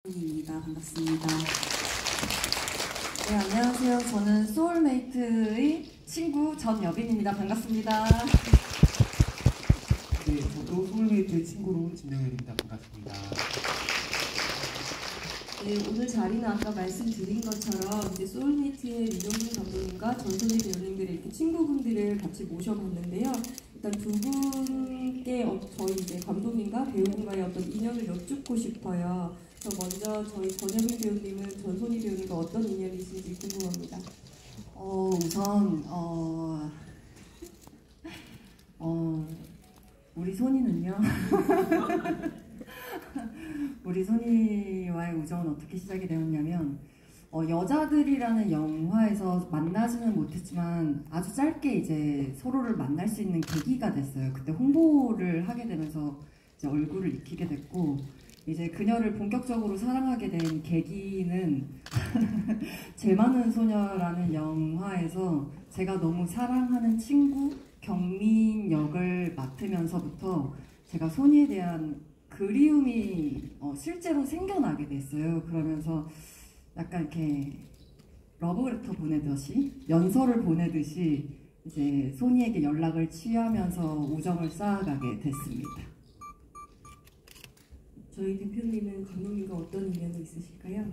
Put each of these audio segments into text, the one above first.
입니다. 반갑습니다. 네, 안녕하세요. 저는 소울메이트의 친구 전여빈입니다. 반갑습니다. 네, 저도 소울메이트의 친구로 진명현입니다. 반갑습니다. 네, 오늘 자리는 아까 말씀드린 것처럼 이제 소울메이트의 민용근 감독님과 전소희 배우님들의 이렇게 친구분들을 같이 모셔봤는데요. 일단 두 분께 저희 이제 감독님과 배우님과의 어떤 인연을 여쭙고 싶어요. 먼저 저희 전여빈 배우님은 전소희 배우님과 어떤 인연이 있는지 궁금합니다. 우선 우리 손이는요. 우리 손이와의 우정은 어떻게 시작이 되었냐면 여자들이라는 영화에서 만나지는 못했지만 아주 짧게 이제 서로를 만날 수 있는 계기가 됐어요. 그때 홍보를 하게 되면서 이제 얼굴을 익히게 됐고, 이제 그녀를 본격적으로 사랑하게 된 계기는 제 많은 소녀라는 영화에서 제가 너무 사랑하는 친구 경민 역을 맡으면서부터 제가 소니에 대한 그리움이 실제로 생겨나게 됐어요. 그러면서 약간 이렇게 러브레터 보내듯이, 연서를 보내듯이 이제 소니에게 연락을 취하면서 우정을 쌓아가게 됐습니다. 저희 대표님은 감독님과 어떤 인연이 있으실까요?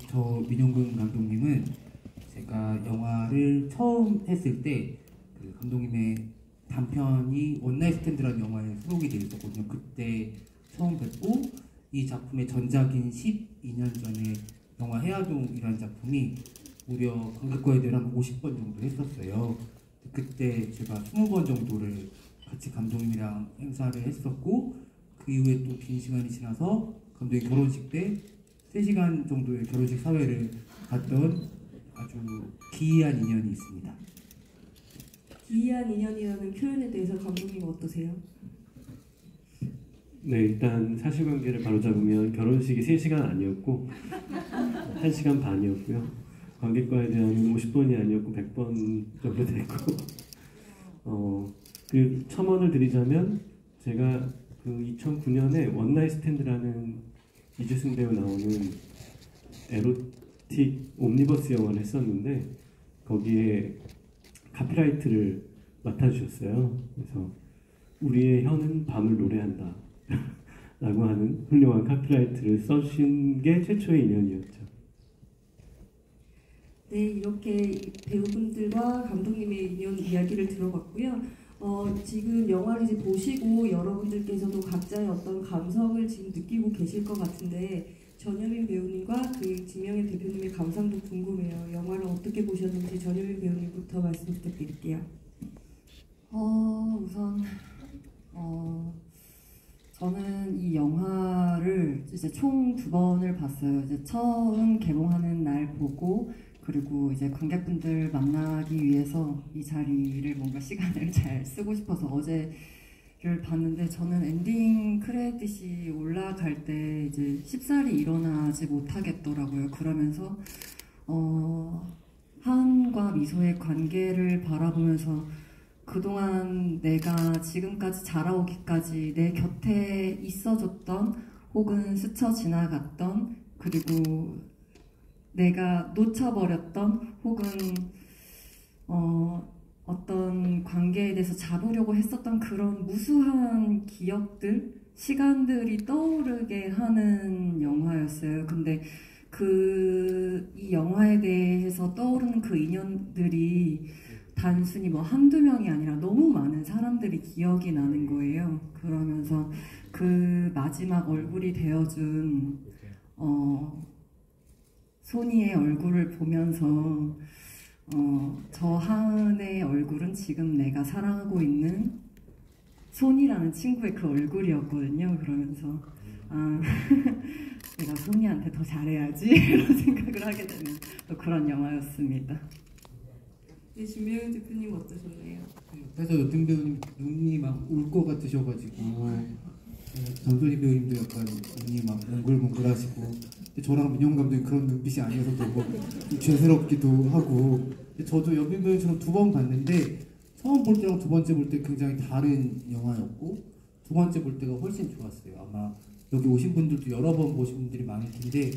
저 민용근 감독님은 제가 영화를 처음 했을 때 그 감독님의 단편이 원나잇 스탠드라는 영화에 수록이 되어 있었거든요. 그때 처음 뵙고, 이 작품의 전작인 12년 전에 영화 해화동이라는 작품이 무려 관객과에 대한 한 50번 정도 했었어요. 그때 제가 20번 정도를 같이 감독님이랑 행사를 했었고, 그 이후에 또 긴 시간이 지나서 감독님 결혼식 때 3시간 정도의 결혼식 사회를 갔던 아주 기이한 인연이 있습니다. 기이한 인연이라는 표현에 대해서 감독님 어떠세요? 네, 일단 사실관계를 바로잡으면 결혼식이 3시간 아니었고 1시간 반이었고요. 관객과에 대한 50번이 아니었고 100번 정도 됐고, 그 첨언을 드리자면 제가 그 2009년에 원나잇 스탠드라는 이주승 배우 나오는 에로틱 옴니버스 영화를 했었는데, 거기에 카피라이트를 맡아주셨어요. 그래서 우리의 혀는 밤을 노래한다 라고 하는 훌륭한 카피라이트를 써주신 게 최초의 인연이었죠. 네, 이렇게 배우분들과 감독님의 인연 이야기를 들어봤고요. 지금 영화를 이제 보시고 여러분들께서도 각자의 어떤 감성을 지금 느끼고 계실 것 같은데, 전여빈 배우님과 그 진명현 대표님의 감상도 궁금해요. 영화를 어떻게 보셨는지 전여빈 배우님부터 말씀 부탁드릴게요. 우선 저는 이 영화를 이제 총 2번을 봤어요. 이제 처음 개봉하는 날 보고, 그리고 이제 관객분들 만나기 위해서 이 자리를 뭔가 시간을 잘 쓰고 싶어서 어제를 봤는데, 저는 엔딩 크레딧이 올라갈 때 이제 쉽사리 일어나지 못하겠더라고요. 그러면서 하은과 미소의 관계를 바라보면서 그동안 내가 지금까지 자라오기까지 내 곁에 있어줬던, 혹은 스쳐 지나갔던, 그리고 내가 놓쳐버렸던, 혹은 어떤 관계에 대해서 잡으려고 했었던 그런 무수한 기억들, 시간들이 떠오르게 하는 영화였어요. 근데 이 영화에 대해서 떠오르는 그 인연들이 단순히 뭐 한두 명이 아니라 너무 많은 사람들이 기억이 나는 거예요. 그러면서 그 마지막 얼굴이 되어준 소니의 얼굴을 보면서 저 하은의 얼굴은 지금 내가 사랑하고 있는 소니라는 친구의 그 얼굴이었거든요. 그러면서 내가 소니한테 더 잘해야지 이런 생각을 하게 되는 또 그런 영화였습니다. 네, 진명현 대표님 어떠셨나요? 그래서 여튼 배우님 눈이 막 울 것 같으셔가지고, 전소희 배우님도 약간 눈이 막 몽글몽글하시고, 저랑 민용 감독님 그런 눈빛이 아니어서 너무 좀 죄스럽기도 하고, 저도 여빈 배우처럼 2번 봤는데 처음 볼 때랑 두 번째 볼 때 굉장히 다른 영화였고, 두 번째 볼 때가 훨씬 좋았어요. 아마 여기 오신 분들도 여러 번 보신 분들이 많을 텐데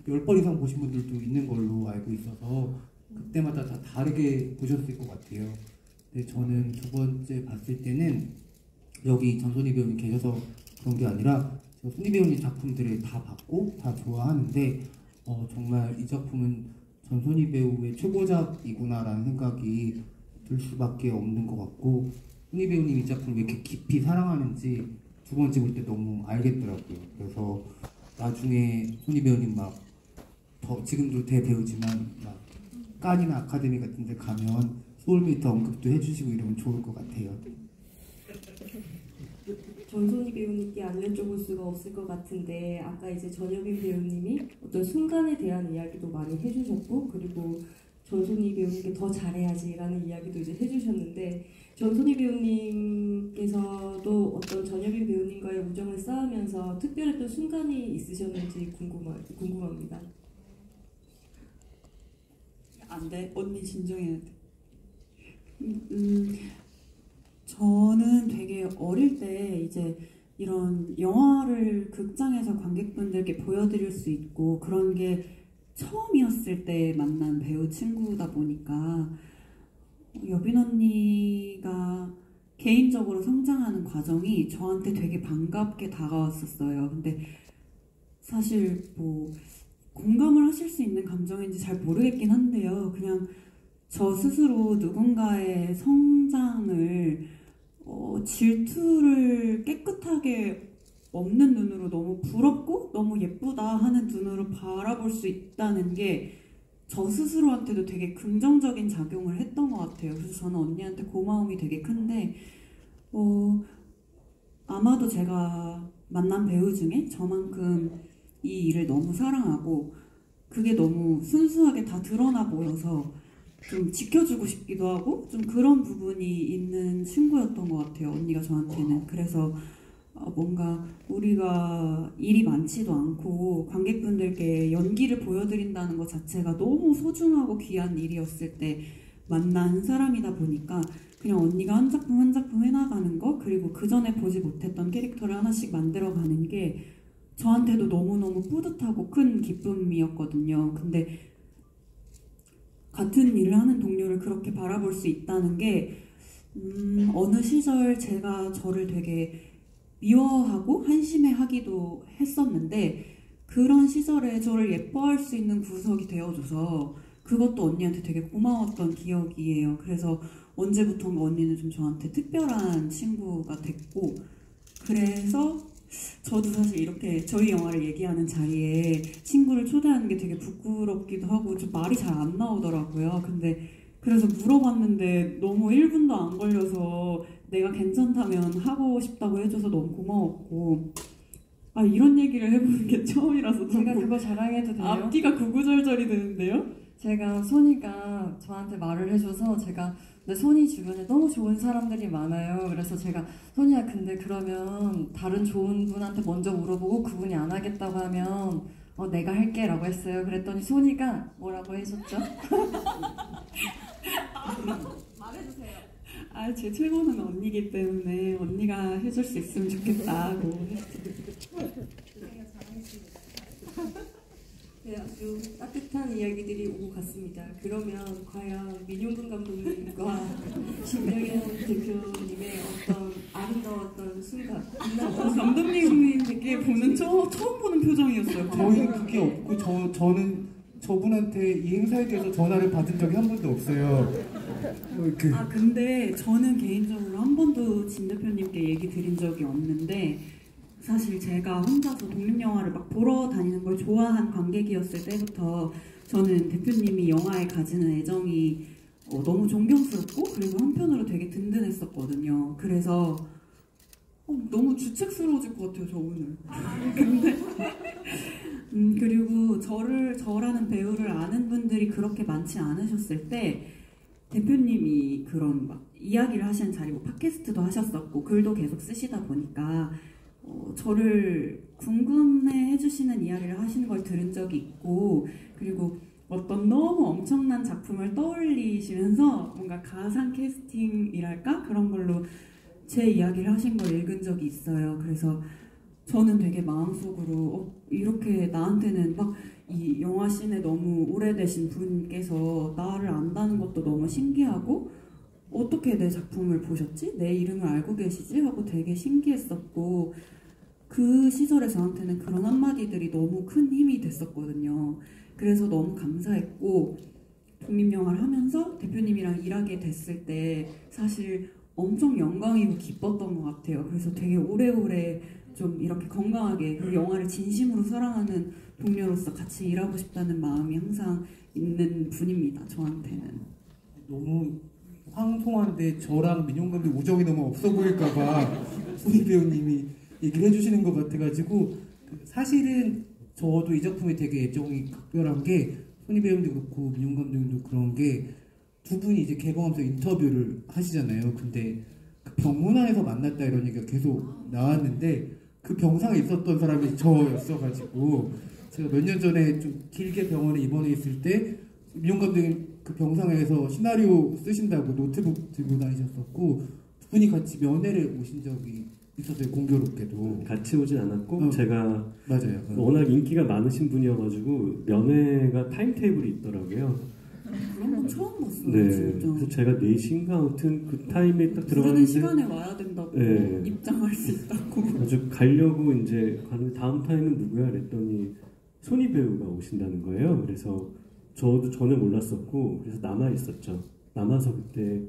10번 이상 보신 분들도 있는 걸로 알고 있어서 그때마다 다 다르게 보셨을 것 같아요. 근데 저는 두 번째 봤을 때는 여기 전소니 배우님 계셔서 그런 게 아니라 제가 소니 배우님 작품들을 다 봤고 다 좋아하는데 정말 이 작품은 전소니 배우의 최고작이구나라는 생각이 들 수밖에 없는 것 같고 소니 배우님 이 작품을 왜 이렇게 깊이 사랑하는지 두 번째 볼 때 너무 알겠더라고요. 그래서 나중에 소니 배우님 막 더 지금도 대배우지만 막 깐이나 아카데미 같은 데 가면 소울메이트 언급도 해주시고 이러면 좋을 것 같아요. 전소니 배우님께 안 여쭤볼 수가 없을 것 같은데 아까 이제 전여빈 배우님이 어떤 순간에 대한 이야기도 많이 해주셨고 그리고 전소니 배우님께 더 잘해야지라는 이야기도 이제 해주셨는데 전소니 배우님께서도 어떤 전여빈 배우님과의 우정을 쌓으면서 특별했던 순간이 있으셨는지 궁금합니다. 안 돼. 언니 진정해야 돼. 저는 되게 어릴 때 이제 이런 영화를 극장에서 관객분들께 보여드릴 수 있고 그런 게 처음이었을 때 만난 배우 친구다 보니까 여빈 언니가 개인적으로 성장하는 과정이 저한테 되게 반갑게 다가왔었어요. 근데 사실 뭐 공감을 하실 수 있는 감정인지 잘 모르겠긴 한데요. 그냥 저 스스로 누군가의 성장을 질투를 깨끗하게 없는 눈으로 너무 부럽고 너무 예쁘다 하는 눈으로 바라볼 수 있다는 게 저 스스로한테도 되게 긍정적인 작용을 했던 것 같아요. 그래서 저는 언니한테 고마움이 되게 큰데 아마도 제가 만난 배우 중에 저만큼 이 일을 너무 사랑하고 그게 너무 순수하게 다 드러나 보여서 좀 지켜주고 싶기도 하고 좀 그런 부분이 있는 친구였던 것 같아요. 언니가 저한테는. 그래서 뭔가 우리가 일이 많지도 않고 관객분들께 연기를 보여드린다는 것 자체가 너무 소중하고 귀한 일이었을 때 만난 사람이다 보니까 그냥 언니가 한 작품 한 작품 해나가는 거 그리고 그 전에 보지 못했던 캐릭터를 하나씩 만들어가는 게 저한테도 너무너무 뿌듯하고 큰 기쁨이었거든요. 근데 같은 일을 하는 동료를 그렇게 바라볼 수 있다는 게 어느 시절 제가 저를 되게 미워하고 한심해하기도 했었는데 그런 시절에 저를 예뻐할 수 있는 구석이 되어줘서 그것도 언니한테 되게 고마웠던 기억이에요. 그래서 언제부턴가 언니는 좀 저한테 특별한 친구가 됐고 그래서 저도 사실 이렇게 저희 영화를 얘기하는 자리에 친구를 초대하는 게 되게 부끄럽기도 하고 좀 말이 잘 안 나오더라고요. 근데 그래서 물어봤는데 너무 1분도 안 걸려서 내가 괜찮다면 하고 싶다고 해줘서 너무 고마웠고 이런 얘기를 해보는 게 처음이라서 제가 그거 자랑해도 돼요? 앞뒤가 구구절절이 되는데요? 제가 소니가 저한테 말을 해줘서 근데 소니 주변에 너무 좋은 사람들이 많아요. 그래서 제가 소니야 근데 그러면 다른 좋은 분한테 먼저 물어보고 그분이 안 하겠다고 하면 내가 할게 라고 했어요. 그랬더니 소니가 뭐라고 해줬죠? 말해주세요. 제 최고는 언니기 때문에 언니가 해줄 수 있으면 좋겠다고 네, 아주 따뜻한 이야기들이 오고 갔습니다. 그러면 과연 민용근 감독님과 김영현 대표님의 어떤 아름다웠던 순간 감독님에게 보는 처음 보는 표정이었어요. 저희는 그게 없고 저는 저분한테 이 행사에 대해서 전화를 받은 적이 한 번도 없어요. 근데 저는 개인적으로 한 번도 진 대표님께 얘기 드린 적이 없는데 사실 제가 혼자서 독립영화를 막 보러 다니는 걸 좋아한 관객이었을 때부터 저는 대표님이 영화에 가지는 애정이 너무 존경스럽고 그리고 한편으로 되게 든든했었거든요. 그래서 너무 주책스러워질 것 같아요, 저 오늘. 근데 그리고 저라는 배우를 아는 분들이 그렇게 많지 않으셨을 때 대표님이 그런 막 이야기를 하시는 자리, 팟캐스트도 하셨었고 글도 계속 쓰시다 보니까 저를 궁금해 해주시는 이야기를 하시는 걸 들은 적이 있고 그리고 어떤 너무 엄청난 작품을 떠올리시면서 뭔가 가상 캐스팅이랄까? 그런 걸로 제 이야기를 하신 걸 읽은 적이 있어요. 그래서 저는 되게 마음속으로 이렇게 나한테는 막 이 영화 씬에 너무 오래되신 분께서 나를 안다는 것도 너무 신기하고 어떻게 내 작품을 보셨지? 내 이름을 알고 계시지? 하고 되게 신기했었고 그 시절에 저한테는 그런 한마디들이 너무 큰 힘이 됐었거든요. 그래서 너무 감사했고 독립영화를 하면서 대표님이랑 일하게 됐을 때 사실 엄청 영광이고 기뻤던 것 같아요. 그래서 되게 오래오래 좀 이렇게 건강하게 그 영화를 진심으로 사랑하는 동료로서 같이 일하고 싶다는 마음이 항상 있는 분입니다. 저한테는. 너무 황송한데 저랑 민용감독 우정이 너무 없어 보일까봐 손희 배우님이 얘기를 해주시는 것 같아가지고 사실은 저도 이 작품에 되게 애정이 각별한 게 손희 배우님도 그렇고 민용 감독님도 그런 게 두 분이 이제 개봉하면서 인터뷰를 하시잖아요. 근데 그 병문안에서 만났다 이런 얘기가 계속 나왔는데 그 병상에 있었던 사람이 저였어가지고 제가 몇 년 전에 좀 길게 병원에 입원해 있을 때 민용 감독님 그 병상에서 시나리오 쓰신다고 노트북 들고 다니셨었고 두 분이 같이 면회를 오신 적이 있었어요. 공교롭게도 같이 오진 않았고 제가 맞아요. 워낙 인기가 많으신 분이어가지고 면회가 타임테이블이 있더라고요. 그런 거 처음 봤어요. 네, 진짜. 그래서 제가 4시인가 아무튼 그 타임에 딱 부르는 들어갔는데 시간에 와야 된다고 네. 입장할 수 있다고. 아주 가려고 이제 가는데 다음 타임은 누구야 그랬더니 손희 배우가 오신다는 거예요. 그래서 저도 전에 몰랐었고 그래서 남아 있었죠. 남아서 그때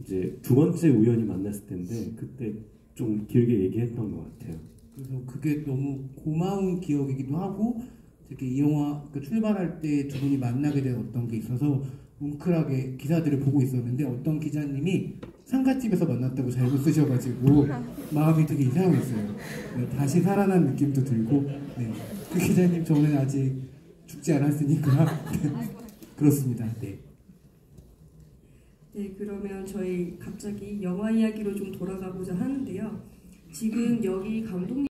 이제 두 번째 우연히 만났을 텐데 그때 좀 길게 얘기했던 것 같아요. 그래서 그게 너무 고마운 기억이기도 하고 되게 이 영화 출발할 때 두 분이 만나게 된 어떤 게 있어서 뭉클하게 기사들을 보고 있었는데 어떤 기자님이 상가집에서 만났다고 잘못 쓰셔가지고 마음이 되게 이상했어요. 네, 다시 살아난 느낌도 들고 네, 그 기자님 저는 아직 죽지 않았으니까 네, 그렇습니다. 네. 네, 그러면 저희 갑자기 영화 이야기로 좀 돌아가고자 하는데요. 지금 여기 감독님